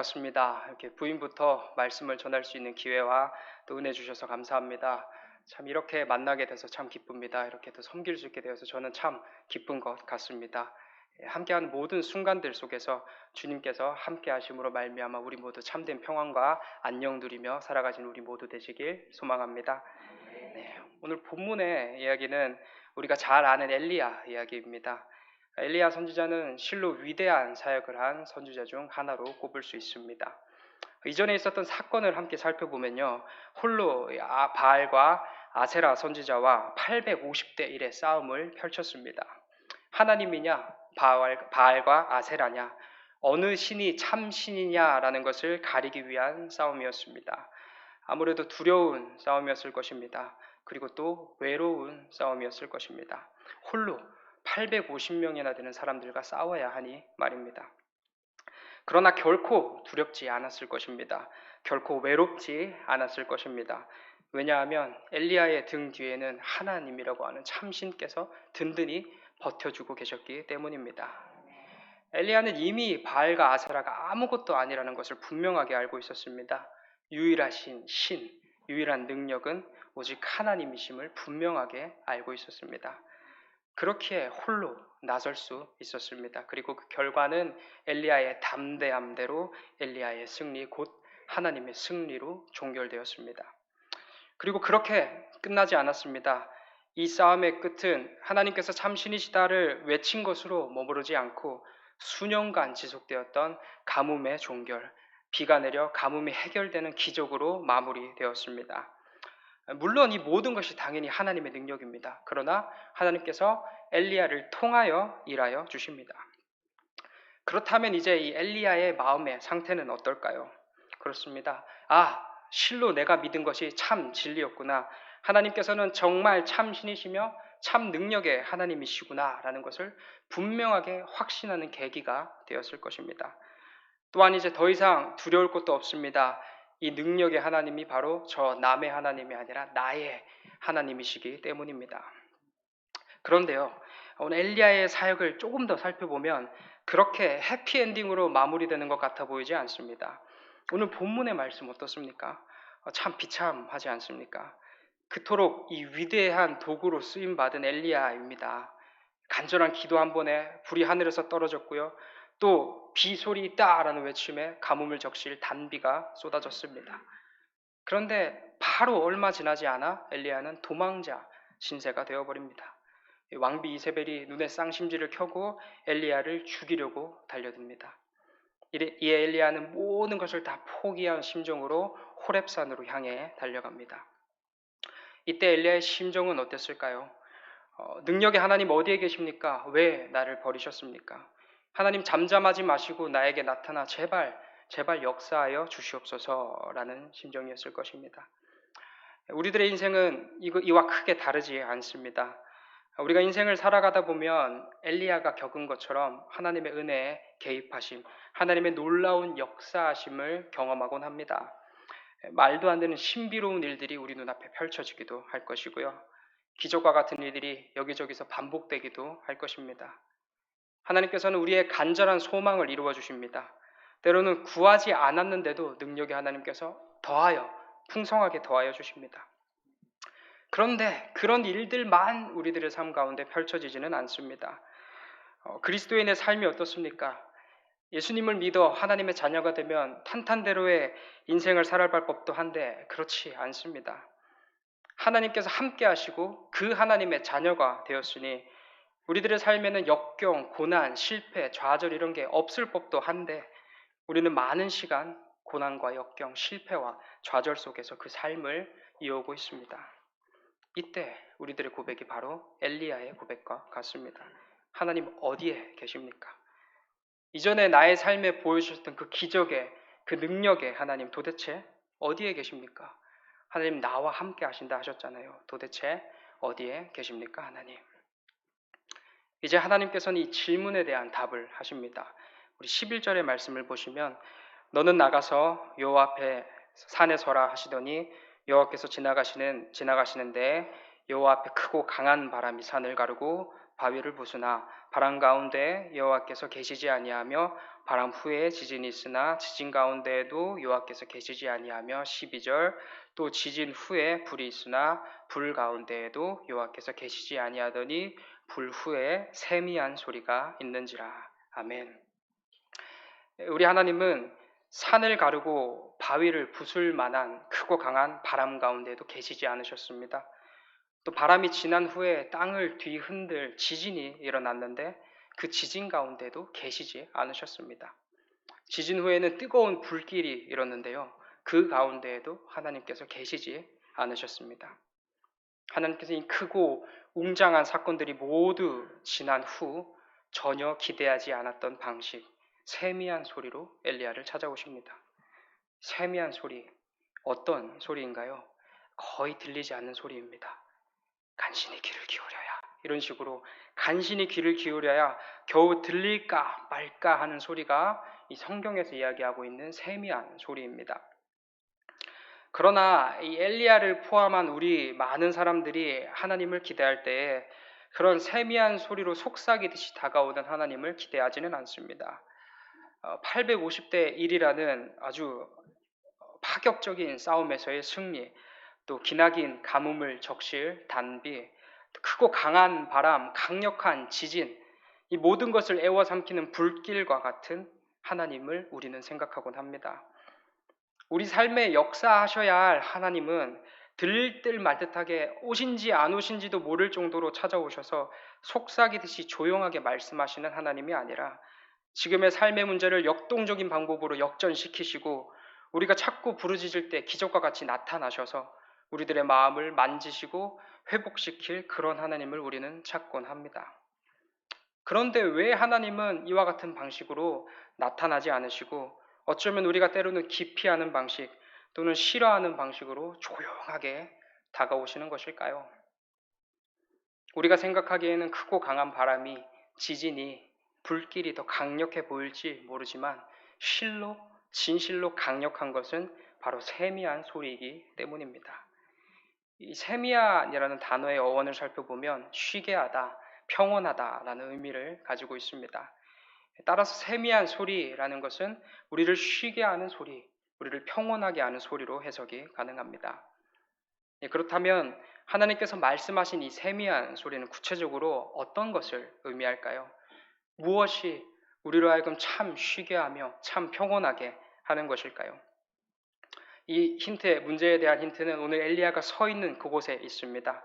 반갑습니다. 이렇게 부임부터 말씀을 전할 수 있는 기회와 또 은혜 주셔서 감사합니다. 참 이렇게 만나게 돼서 참 기쁩니다. 이렇게 또 섬길 수 있게 되어서 저는 참 기쁜 것 같습니다. 함께하는 모든 순간들 속에서 주님께서 함께하심으로 말미암아 우리 모두 참된 평안과 안녕 누리며 살아가신 우리 모두 되시길 소망합니다. 네, 오늘 본문의 이야기는 우리가 잘 아는 엘리야 이야기입니다. 엘리야 선지자는 실로 위대한 사역을 한 선지자 중 하나로 꼽을 수 있습니다. 이전에 있었던 사건을 함께 살펴보면요, 홀로 바알과 아세라 선지자와 850대 1의 싸움을 펼쳤습니다. 하나님이냐 바알과 아세라냐, 어느 신이 참 신이냐라는 것을 가리기 위한 싸움이었습니다. 아무래도 두려운 싸움이었을 것입니다. 그리고 또 외로운 싸움이었을 것입니다. 홀로 850명이나 되는 사람들과 싸워야 하니 말입니다. 그러나 결코 두렵지 않았을 것입니다. 결코 외롭지 않았을 것입니다. 왜냐하면 엘리야의 등 뒤에는 하나님이라고 하는 참신께서 든든히 버텨주고 계셨기 때문입니다. 엘리야는 이미 바알과 아세라가 아무것도 아니라는 것을 분명하게 알고 있었습니다. 유일하신 신, 유일한 능력은 오직 하나님이심을 분명하게 알고 있었습니다. 그렇기에 홀로 나설 수 있었습니다. 그리고 그 결과는 엘리야의 담대함대로 엘리야의 승리, 곧 하나님의 승리로 종결되었습니다. 그리고 그렇게 끝나지 않았습니다. 이 싸움의 끝은 하나님께서 참신이시다를 외친 것으로 머무르지 않고 수년간 지속되었던 가뭄의 종결, 비가 내려 가뭄이 해결되는 기적으로 마무리되었습니다. 물론 이 모든 것이 당연히 하나님의 능력입니다. 그러나 하나님께서 엘리야를 통하여 일하여 주십니다. 그렇다면 이제 이 엘리야의 마음의 상태는 어떨까요? 그렇습니다. 실로 내가 믿은 것이 참 진리였구나. 하나님께서는 정말 참 신이시며 참 능력의 하나님이시구나 라는 것을 분명하게 확신하는 계기가 되었을 것입니다. 또한 이제 더 이상 두려울 것도 없습니다. 이 능력의 하나님이 바로 저 남의 하나님이 아니라 나의 하나님이시기 때문입니다. 그런데요, 오늘 엘리야의 사역을 조금 더 살펴보면 그렇게 해피엔딩으로 마무리되는 것 같아 보이지 않습니다. 오늘 본문의 말씀 어떻습니까? 참 비참하지 않습니까? 그토록 이 위대한 도구로 쓰임받은 엘리야입니다. 간절한 기도 한 번에 불이 하늘에서 떨어졌고요. 또 비 소리 있다라는 외침에 가뭄을 적실 단비가 쏟아졌습니다. 그런데 바로 얼마 지나지 않아 엘리야는 도망자 신세가 되어버립니다. 왕비 이세벨이 눈에 쌍심지를 켜고 엘리야를 죽이려고 달려듭니다. 이에 엘리야는 모든 것을 다 포기한 심정으로 호렙산으로 향해 달려갑니다. 이때 엘리야의 심정은 어땠을까요? 능력의 하나님 어디에 계십니까? 왜 나를 버리셨습니까? 하나님 잠잠하지 마시고 나에게 나타나 제발 역사하여 주시옵소서라는 심정이었을 것입니다. 우리들의 인생은 이와 크게 다르지 않습니다. 우리가 인생을 살아가다 보면 엘리야가 겪은 것처럼 하나님의 은혜에 개입하심, 하나님의 놀라운 역사하심을 경험하곤 합니다. 말도 안 되는 신비로운 일들이 우리 눈앞에 펼쳐지기도 할 것이고요. 기적과 같은 일들이 여기저기서 반복되기도 할 것입니다. 하나님께서는 우리의 간절한 소망을 이루어 주십니다. 때로는 구하지 않았는데도 능력의 하나님께서 더하여 풍성하게 더하여 주십니다. 그런데 그런 일들만 우리들의 삶 가운데 펼쳐지지는 않습니다. 그리스도인의 삶이 어떻습니까? 예수님을 믿어 하나님의 자녀가 되면 탄탄대로의 인생을 살아갈 법도 한데 그렇지 않습니다. 하나님께서 함께 하시고 그 하나님의 자녀가 되었으니 우리들의 삶에는 역경, 고난, 실패, 좌절 이런 게 없을 법도 한데 우리는 많은 시간 고난과 역경, 실패와 좌절 속에서 그 삶을 이어오고 있습니다. 이때 우리들의 고백이 바로 엘리야의 고백과 같습니다. 하나님 어디에 계십니까? 이전에 나의 삶에 보여주셨던 그 기적의 그 능력의 하나님 도대체 어디에 계십니까? 하나님 나와 함께 하신다 하셨잖아요. 도대체 어디에 계십니까 하나님? 이제 하나님께서는 이 질문에 대한 답을 하십니다. 우리 11절의 말씀을 보시면 너는 나가서 여호와 앞에 산에 서라 하시더니 여호와께서 지나가시는데 여호와 앞에 크고 강한 바람이 산을 가르고 바위를 부수나 바람 가운데 여호와께서 계시지 아니하며 바람 후에 지진이 있으나 지진 가운데에도 여호와께서 계시지 아니하며 12절 또 지진 후에 불이 있으나 불 가운데에도 여호와께서 계시지 아니하더니 불 후에 세미한 소리가 있는지라. 아멘. 우리 하나님은 산을 가르고 바위를 부술 만한 크고 강한 바람 가운데에도 계시지 않으셨습니다. 또 바람이 지난 후에 땅을 뒤흔들 지진이 일어났는데 그 지진 가운데도 계시지 않으셨습니다. 지진 후에는 뜨거운 불길이 일었는데요. 그 가운데에도 하나님께서 계시지 않으셨습니다. 하나님께서 이 크고 웅장한 사건들이 모두 지난 후 전혀 기대하지 않았던 방식, 세미한 소리로 엘리야를 찾아오십니다. 세미한 소리, 어떤 소리인가요? 거의 들리지 않는 소리입니다. 간신히 귀를 기울여야, 이런 식으로 간신히 귀를 기울여야 겨우 들릴까 말까 하는 소리가 이 성경에서 이야기하고 있는 세미한 소리입니다. 그러나 이 엘리야를 포함한 우리 많은 사람들이 하나님을 기대할 때에 그런 세미한 소리로 속삭이듯이 다가오는 하나님을 기대하지는 않습니다. 850대 1이라는 아주 파격적인 싸움에서의 승리, 또 기나긴 가뭄을 적실 단비, 크고 강한 바람, 강력한 지진, 이 모든 것을 애워 삼키는 불길과 같은 하나님을 우리는 생각하곤 합니다. 우리 삶에 역사하셔야 할 하나님은 들릴 듯 말 듯하게 오신지 안 오신지도 모를 정도로 찾아오셔서 속삭이듯이 조용하게 말씀하시는 하나님이 아니라 지금의 삶의 문제를 역동적인 방법으로 역전시키시고 우리가 자꾸 부르짖을 때 기적과 같이 나타나셔서 우리들의 마음을 만지시고 회복시킬 그런 하나님을 우리는 찾곤 합니다. 그런데 왜 하나님은 이와 같은 방식으로 나타나지 않으시고 어쩌면 우리가 때로는 기피하는 방식 또는 싫어하는 방식으로 조용하게 다가오시는 것일까요? 우리가 생각하기에는 크고 강한 바람이, 지진이, 불길이 더 강력해 보일지 모르지만 실로, 진실로 강력한 것은 바로 세미한 소리이기 때문입니다. 이 세미한이라는 단어의 어원을 살펴보면 쉬게 하다, 평온하다라는 의미를 가지고 있습니다. 따라서 세미한 소리라는 것은 우리를 쉬게 하는 소리, 우리를 평온하게 하는 소리로 해석이 가능합니다. 그렇다면 하나님께서 말씀하신 이 세미한 소리는 구체적으로 어떤 것을 의미할까요? 무엇이 우리로 하여금 참 쉬게 하며 참 평온하게 하는 것일까요? 이 문제에 대한 힌트는 오늘 엘리야가 서 있는 그곳에 있습니다.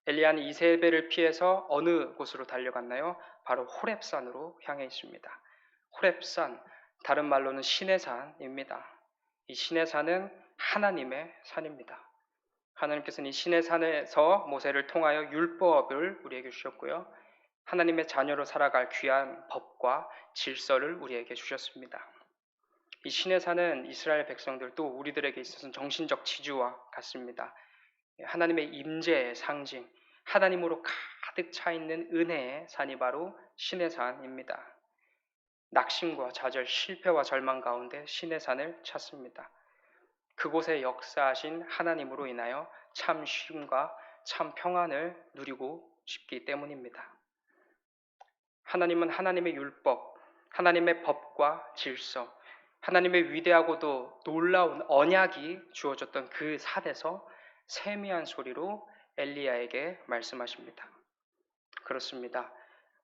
엘리야는 이세벨을 피해서 어느 곳으로 달려갔나요? 바로 호렙산으로 향해 있습니다. 호렙산, 다른 말로는 신의 산입니다. 이 신의 산은 하나님의 산입니다. 하나님께서는 이 신의 산에서 모세를 통하여 율법을 우리에게 주셨고요. 하나님의 자녀로 살아갈 귀한 법과 질서를 우리에게 주셨습니다. 이 신의 산은 이스라엘 백성들 또 우리들에게 있어서는 정신적 지주와 같습니다. 하나님의 임재의 상징, 하나님으로 가득 차 있는 은혜의 산이 바로 신의 산입니다. 낙심과 좌절, 실패와 절망 가운데 신의 산을 찾습니다. 그곳에 역사하신 하나님으로 인하여 참 쉼과 참 평안을 누리고 싶기 때문입니다. 하나님은 하나님의 율법, 하나님의 법과 질서, 하나님의 위대하고도 놀라운 언약이 주어졌던 그 산에서 세미한 소리로 엘리야에게 말씀하십니다. 그렇습니다.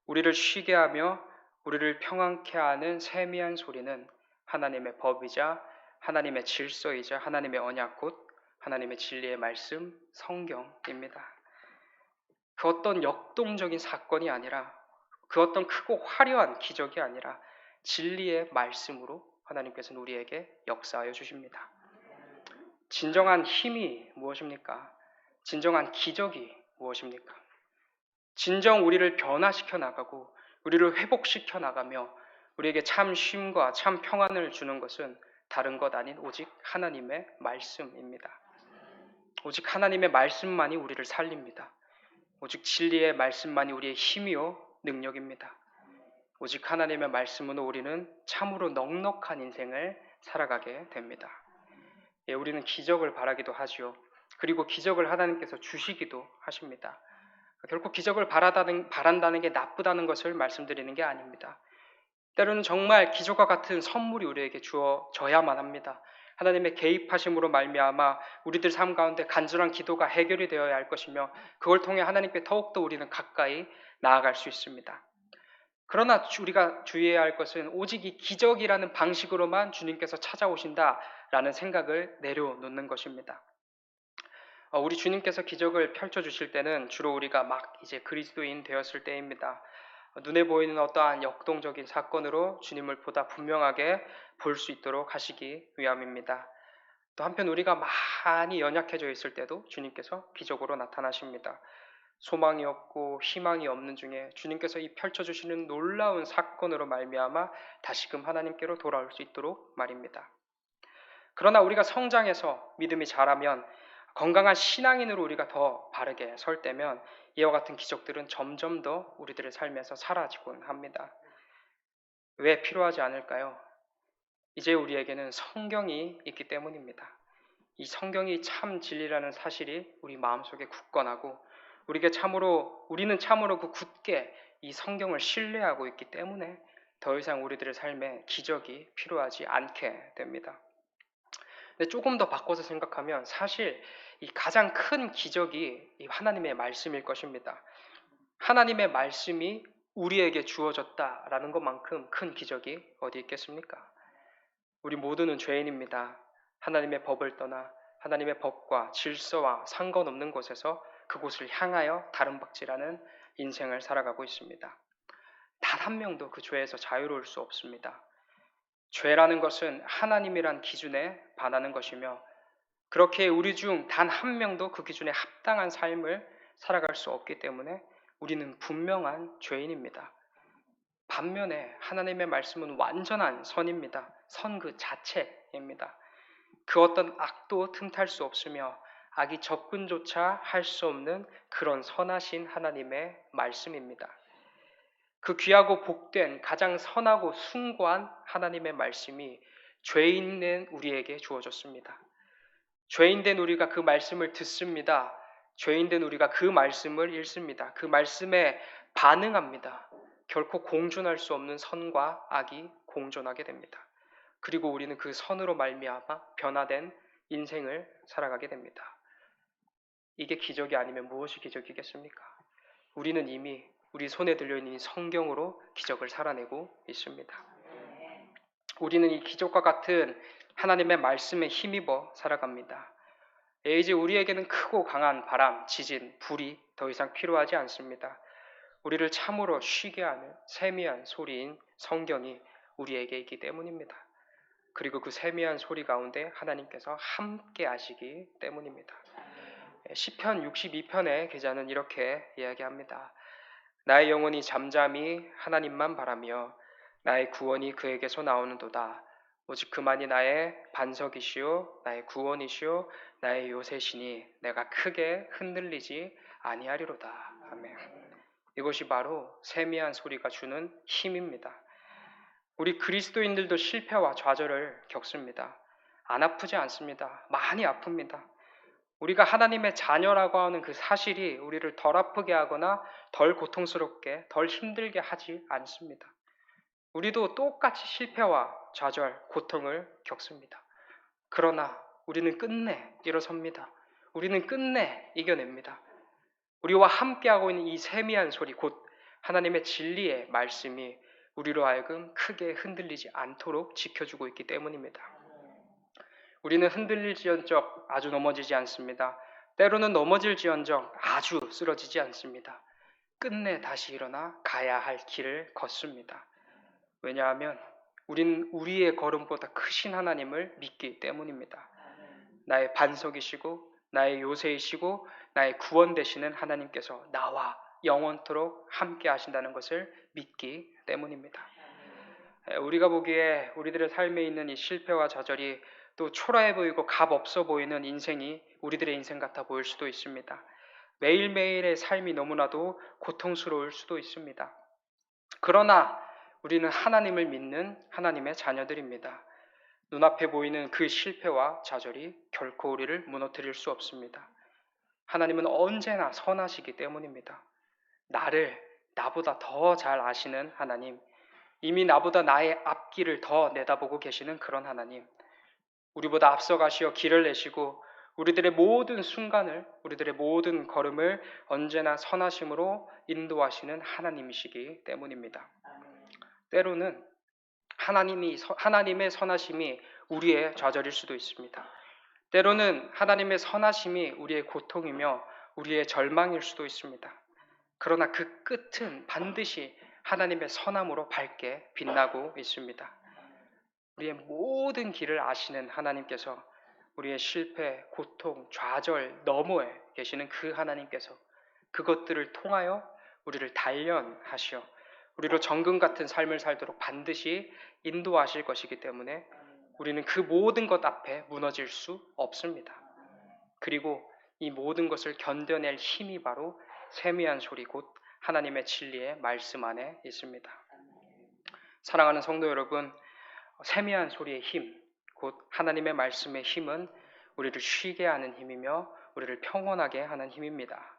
우리를 쉬게 하며 우리를 평안케 하는 세미한 소리는 하나님의 법이자 하나님의 질서이자 하나님의 언약 곧 하나님의 진리의 말씀 성경입니다. 그 어떤 역동적인 사건이 아니라 그 어떤 크고 화려한 기적이 아니라 진리의 말씀으로 하나님께서는 우리에게 역사하여 주십니다. 진정한 힘이 무엇입니까? 진정한 기적이 무엇입니까? 진정 우리를 변화시켜 나가고 우리를 회복시켜 나가며 우리에게 참 쉼과 참 평안을 주는 것은 다른 것 아닌 오직 하나님의 말씀입니다. 오직 하나님의 말씀만이 우리를 살립니다. 오직 진리의 말씀만이 우리의 힘이요 능력입니다. 오직 하나님의 말씀으로 우리는 참으로 넉넉한 인생을 살아가게 됩니다. 우리는 기적을 바라기도 하지요. 그리고 기적을 하나님께서 주시기도 하십니다. 결코 기적을 바란다는 게 나쁘다는 것을 말씀드리는 게 아닙니다. 때로는 정말 기적과 같은 선물이 우리에게 주어져야만 합니다. 하나님의 개입하심으로 말미암아 우리들 삶 가운데 간절한 기도가 해결이 되어야 할 것이며 그걸 통해 하나님께 더욱더 우리는 가까이 나아갈 수 있습니다. 그러나 우리가 주의해야 할 것은 오직 이 기적이라는 방식으로만 주님께서 찾아오신다라는 생각을 내려놓는 것입니다. 우리 주님께서 기적을 펼쳐주실 때는 주로 우리가 막 이제 그리스도인 되었을 때입니다. 눈에 보이는 어떠한 역동적인 사건으로 주님을 보다 분명하게 볼 수 있도록 하시기 위함입니다. 또 한편 우리가 많이 연약해져 있을 때도 주님께서 기적으로 나타나십니다. 소망이 없고 희망이 없는 중에 주님께서 이 펼쳐주시는 놀라운 사건으로 말미암아 다시금 하나님께로 돌아올 수 있도록 말입니다. 그러나 우리가 성장해서 믿음이 자라면 건강한 신앙인으로 우리가 더 바르게 설 때면 이와 같은 기적들은 점점 더 우리들의 삶에서 사라지곤 합니다. 왜 필요하지 않을까요? 이제 우리에게는 성경이 있기 때문입니다. 이 성경이 참 진리라는 사실이 우리 마음속에 굳건하고 우리는 참으로 그 굳게 이 성경을 신뢰하고 있기 때문에 더 이상 우리들의 삶에 기적이 필요하지 않게 됩니다. 근데 조금 더 바꿔서 생각하면 사실 이 가장 큰 기적이 이 하나님의 말씀일 것입니다. 하나님의 말씀이 우리에게 주어졌다라는 것만큼 큰 기적이 어디 있겠습니까? 우리 모두는 죄인입니다. 하나님의 법을 떠나 하나님의 법과 질서와 상관없는 곳에서 그곳을 향하여 다름박질하는 인생을 살아가고 있습니다. 단 한 명도 그 죄에서 자유로울 수 없습니다. 죄라는 것은 하나님이란 기준에 반하는 것이며 그렇게 우리 중 단 한 명도 그 기준에 합당한 삶을 살아갈 수 없기 때문에 우리는 분명한 죄인입니다. 반면에 하나님의 말씀은 완전한 선입니다. 선 그 자체입니다. 그 어떤 악도 틈탈 수 없으며 악이 접근조차 할 수 없는 그런 선하신 하나님의 말씀입니다. 그 귀하고 복된 가장 선하고 숭고한 하나님의 말씀이 죄인된 우리에게 주어졌습니다. 죄인된 우리가 그 말씀을 듣습니다. 죄인된 우리가 그 말씀을 읽습니다. 그 말씀에 반응합니다. 결코 공존할 수 없는 선과 악이 공존하게 됩니다. 그리고 우리는 그 선으로 말미암아 변화된 인생을 살아가게 됩니다. 이게 기적이 아니면 무엇이 기적이겠습니까? 우리는 이미 우리 손에 들려있는 이 성경으로 기적을 살아내고 있습니다. 우리는 이 기적과 같은 하나님의 말씀에 힘입어 살아갑니다. 이제 우리에게는 크고 강한 바람, 지진, 불이 더 이상 필요하지 않습니다. 우리를 참으로 쉬게 하는 세미한 소리인 성경이 우리에게 있기 때문입니다. 그리고 그 세미한 소리 가운데 하나님께서 함께 하시기 때문입니다. 시편 62편의 기자는 이렇게 이야기합니다. 나의 영혼이 잠잠히 하나님만 바라며 나의 구원이 그에게서 나오는도다. 오직 그만이 나의 반석이시요 나의 구원이시요 나의 요새시니 내가 크게 흔들리지 아니하리로다. 아멘. 이것이 바로 세미한 소리가 주는 힘입니다. 우리 그리스도인들도 실패와 좌절을 겪습니다. 안 아프지 않습니다. 많이 아픕니다. 우리가 하나님의 자녀라고 하는 그 사실이 우리를 덜 아프게 하거나 덜 고통스럽게, 덜 힘들게 하지 않습니다. 우리도 똑같이 실패와 좌절, 고통을 겪습니다. 그러나 우리는 끝내 일어섭니다. 우리는 끝내 이겨냅니다. 우리와 함께하고 있는 이 세미한 소리, 곧 하나님의 진리의 말씀이 우리로 하여금 크게 흔들리지 않도록 지켜주고 있기 때문입니다. 우리는 흔들릴지언정 아주 넘어지지 않습니다. 때로는 넘어질지언정 아주 쓰러지지 않습니다. 끝내 다시 일어나 가야 할 길을 걷습니다. 왜냐하면 우리는 우리의 걸음보다 크신 하나님을 믿기 때문입니다. 나의 반석이시고 나의 요새이시고 나의 구원 되시는 하나님께서 나와 영원토록 함께 하신다는 것을 믿기 때문입니다. 우리가 보기에 우리들의 삶에 있는 이 실패와 좌절이 또 초라해 보이고 값 없어 보이는 인생이 우리들의 인생 같아 보일 수도 있습니다. 매일매일의 삶이 너무나도 고통스러울 수도 있습니다. 그러나 우리는 하나님을 믿는 하나님의 자녀들입니다. 눈앞에 보이는 그 실패와 좌절이 결코 우리를 무너뜨릴 수 없습니다. 하나님은 언제나 선하시기 때문입니다. 나보다 더 잘 아시는 하나님, 이미 나보다 나의 앞길을 더 내다보고 계시는 그런 하나님, 우리보다 앞서가시어 길을 내시고 우리들의 모든 순간을, 우리들의 모든 걸음을 언제나 선하심으로 인도하시는 하나님이시기 때문입니다. 때로는 하나님의 선하심이 우리의 좌절일 수도 있습니다. 때로는 하나님의 선하심이 우리의 고통이며 우리의 절망일 수도 있습니다. 그러나 그 끝은 반드시 하나님의 선함으로 밝게 빛나고 있습니다. 우리의 모든 길을 아시는 하나님께서, 우리의 실패, 고통, 좌절 너머에 계시는 그 하나님께서 그것들을 통하여 우리를 단련하시어 우리로 정금 같은 삶을 살도록 반드시 인도하실 것이기 때문에 우리는 그 모든 것 앞에 무너질 수 없습니다. 그리고 이 모든 것을 견뎌낼 힘이 바로 세미한 소리, 곧 하나님의 진리의 말씀 안에 있습니다. 사랑하는 성도 여러분, 세미한 소리의 힘, 곧 하나님의 말씀의 힘은 우리를 쉬게 하는 힘이며 우리를 평온하게 하는 힘입니다.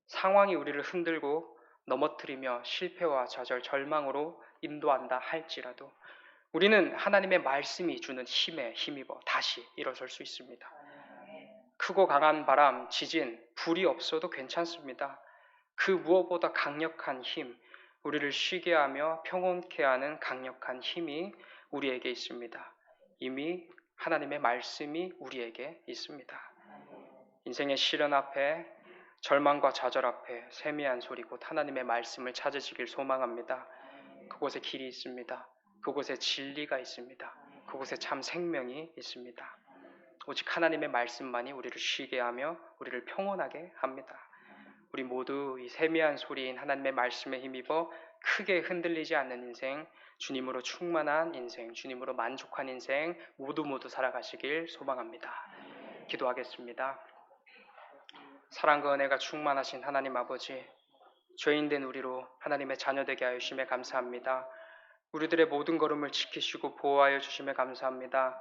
상황이 우리를 흔들고 넘어뜨리며 실패와 좌절, 절망으로 인도한다 할지라도 우리는 하나님의 말씀이 주는 힘에 힘입어 다시 일어설 수 있습니다. 크고 강한 바람, 지진, 불이 없어도 괜찮습니다. 그 무엇보다 강력한 힘, 우리를 쉬게 하며 평온케 하는 강력한 힘이 우리에게 있습니다. 이미 하나님의 말씀이 우리에게 있습니다. 인생의 시련 앞에, 절망과 좌절 앞에 세미한 소리 곧 하나님의 말씀을 찾으시길 소망합니다. 그곳에 길이 있습니다. 그곳에 진리가 있습니다. 그곳에 참 생명이 있습니다. 오직 하나님의 말씀만이 우리를 쉬게 하며 우리를 평온하게 합니다. 우리 모두 이 세미한 소리인 하나님의 말씀에 힘입어 크게 흔들리지 않는 인생, 주님으로 충만한 인생, 주님으로 만족한 인생 모두 살아가시길 소망합니다. 기도하겠습니다. 사랑과 은혜가 충만하신 하나님 아버지, 죄인된 우리로 하나님의 자녀되게 하여 주심에 감사합니다. 우리들의 모든 걸음을 지키시고 보호하여 주심에 감사합니다.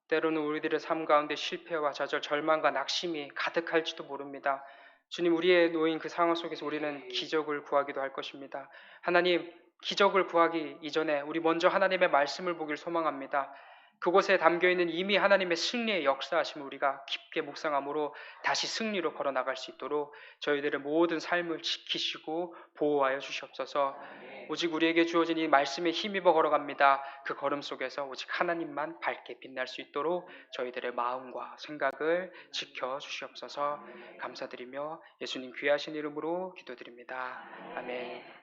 때로는 우리들의 삶 가운데 실패와 좌절, 절망과 낙심이 가득할지도 모릅니다. 주님, 우리의 놓인 그 상황 속에서 우리는 기적을 구하기도 할 것입니다. 하나님, 기적을 구하기 이전에 우리 먼저 하나님의 말씀을 보길 소망합니다. 그곳에 담겨있는 이미 하나님의 승리의 역사하심을 우리가 깊게 묵상함으로 다시 승리로 걸어나갈 수 있도록 저희들의 모든 삶을 지키시고 보호하여 주시옵소서. 오직 우리에게 주어진 이 말씀에 힘입어 걸어갑니다. 그 걸음 속에서 오직 하나님만 밝게 빛날 수 있도록 저희들의 마음과 생각을 지켜주시옵소서. 감사드리며 예수님 귀하신 이름으로 기도드립니다. 아멘.